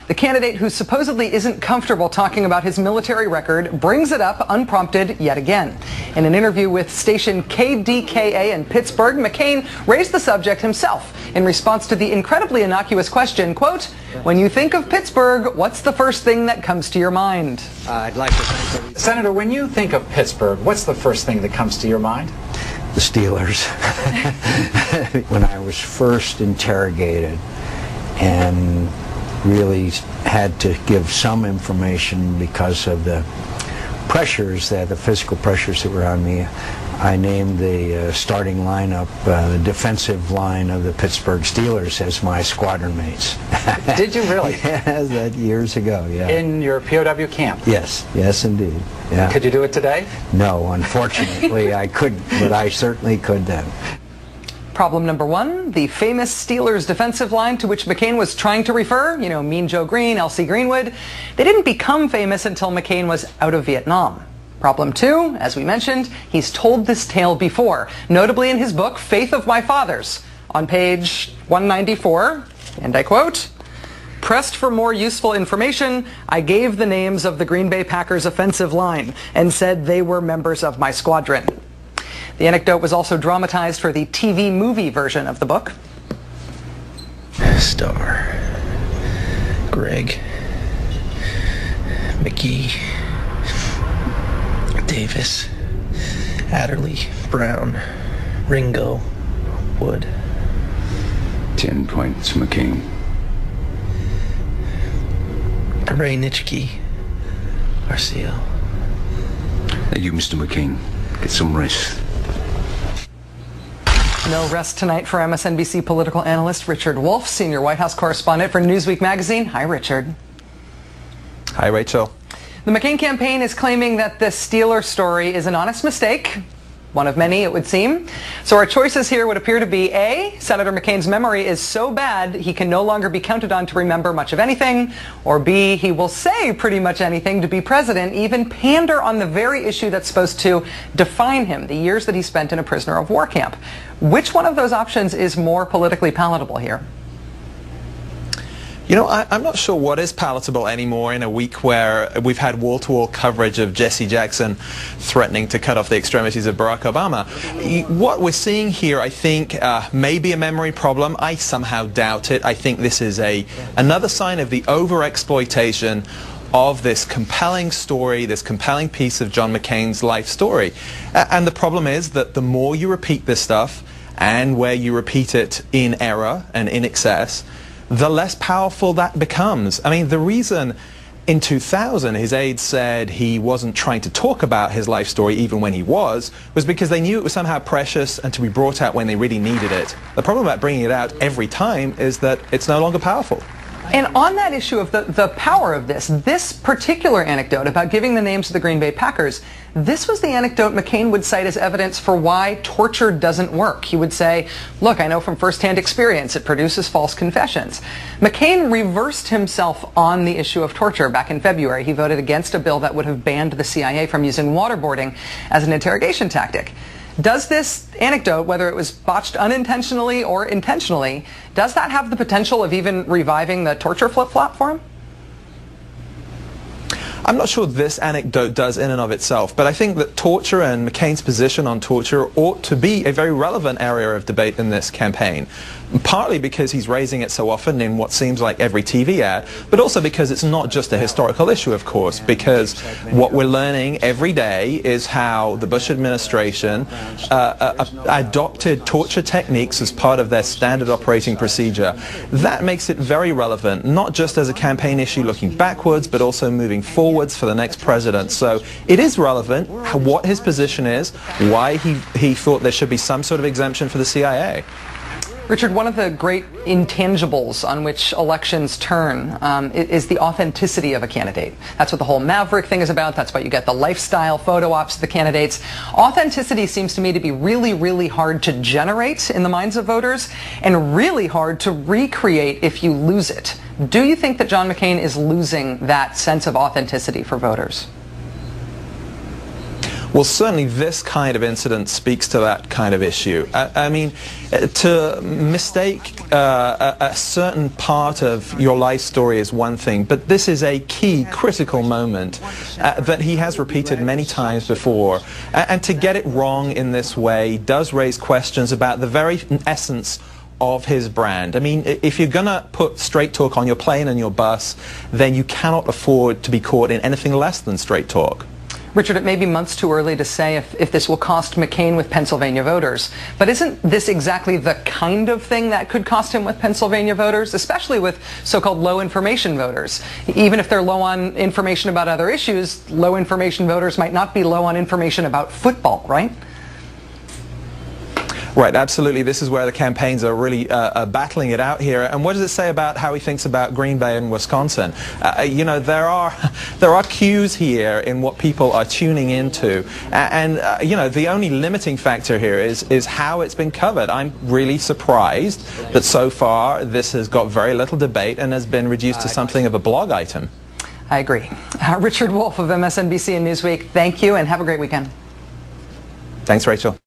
The candidate who supposedly isn't comfortable talking about his military record brings it up unprompted yet again. In an interview with station KDKA in Pittsburgh, McCain raised the subject himself in response to the incredibly innocuous question, quote, "When you think of Pittsburgh, what's the first thing that comes to your mind?" I'd like to thank Senator, when you think of Pittsburgh, what's the first thing that comes to your mind? the Steelers. When I was first interrogated and really had to give some information because of the pressures, the physical pressures that were on me, I named the starting lineup, the defensive line of the Pittsburgh Steelers as my squadron mates. Did you really? Yeah, that years ago, yeah. In your POW camp? Yes, yes indeed. Yeah. Could you do it today? No, unfortunately I couldn't, but I certainly could then. Problem number one, the famous Steelers defensive line to which McCain was trying to refer, you know, Mean Joe Green, L.C. Greenwood, they didn't become famous until McCain was out of Vietnam. Problem two, as we mentioned, he's told this tale before, notably in his book, Faith of My Fathers. On page 194, and I quote, "Pressed for more useful information, I gave the names of the Green Bay Packers offensive line and said they were members of my squadron." The anecdote was also dramatized for the TV movie version of the book. Starr, Greg, McGee, Davis, Adderley, Brown, Ringo, Wood. 10 points, McCain. Ray Nitschke, Arceo. Thank you, Mr. McCain. Get some rest. No rest tonight for MSNBC political analyst Richard Wolff, senior White House correspondent for Newsweek magazine. Hi, Richard. Hi, Rachel. The McCain campaign is claiming that the Steelers story is an honest mistake. One of many, it would seem. So our choices here would appear to be A, Senator McCain's memory is so bad he can no longer be counted on to remember much of anything, or B, he will say pretty much anything to be president, even pander on the very issue that's supposed to define him, the years that he spent in a prisoner of war camp. Which one of those options is more politically palatable here? You know, I'm not sure what is palatable anymore in a week where we've had wall-to-wall coverage of Jesse Jackson threatening to cut off the extremities of Barack Obama. What we're seeing here, I think, may be a memory problem. I somehow doubt it. I think this is another sign of the overexploitation of this compelling story, this compelling piece of John McCain's life story. And the problem is that the more you repeat this stuff, and where you repeat it in error and in excess, the less powerful that becomes. I mean, the reason in 2000 his aides said he wasn't trying to talk about his life story even when he was because they knew it was somehow precious and to be brought out when they really needed it. The problem about bringing it out every time is that it's no longer powerful. And on that issue of the power of this particular anecdote about giving the names of the Green Bay Packers, this was the anecdote McCain would cite as evidence for why torture doesn't work. He would say, look, I know from firsthand experience it produces false confessions. McCain reversed himself on the issue of torture. Back in February, he voted against a bill that would have banned the CIA from using waterboarding as an interrogation tactic. Does this anecdote, whether it was botched unintentionally or intentionally, does that have the potential of even reviving the torture flip-flop for him? I'm not sure this anecdote does in and of itself, but I think that torture and McCain's position on torture ought to be a very relevant area of debate in this campaign. Partly because he's raising it so often in what seems like every TV ad, but also because it's not just a historical issue, of course, because what we're learning every day is how the Bush administration adopted torture techniques as part of their standard operating procedure. That makes it very relevant, not just as a campaign issue looking backwards, but also moving forwards for the next president. So it is relevant what his position is, why he thought there should be some sort of exemption for the CIA. Richard, one of the great intangibles on which elections turn is the authenticity of a candidate. That's what the whole Maverick thing is about. That's why you get the lifestyle photo ops of the candidates. Authenticity seems to me to be really, really hard to generate in the minds of voters and really hard to recreate if you lose it. Do you think that John McCain is losing that sense of authenticity for voters? Well, certainly this kind of incident speaks to that kind of issue. I mean, to mistake a certain part of your life story is one thing, but this is a key, critical moment that he has repeated many times before. And to get it wrong in this way does raise questions about the very essence of his brand. I mean, if you're going to put straight talk on your plane and your bus, then you cannot afford to be caught in anything less than straight talk. Richard, it may be months too early to say if this will cost McCain with Pennsylvania voters, but isn't this exactly the kind of thing that could cost him with Pennsylvania voters, especially with so-called low information voters? Even if they're low on information about other issues, low information voters might not be low on information about football, right? Right, absolutely. This is where the campaigns are really battling it out here. And what does it say about how he thinks about Green Bay and Wisconsin? You know, there are cues here in what people are tuning into. And you know, the only limiting factor here is how it's been covered. I'm really surprised that so far this has got very little debate and has been reduced to something of a blog item. I agree. Richard Wolff of MSNBC and Newsweek, thank you and have a great weekend. Thanks, Rachel.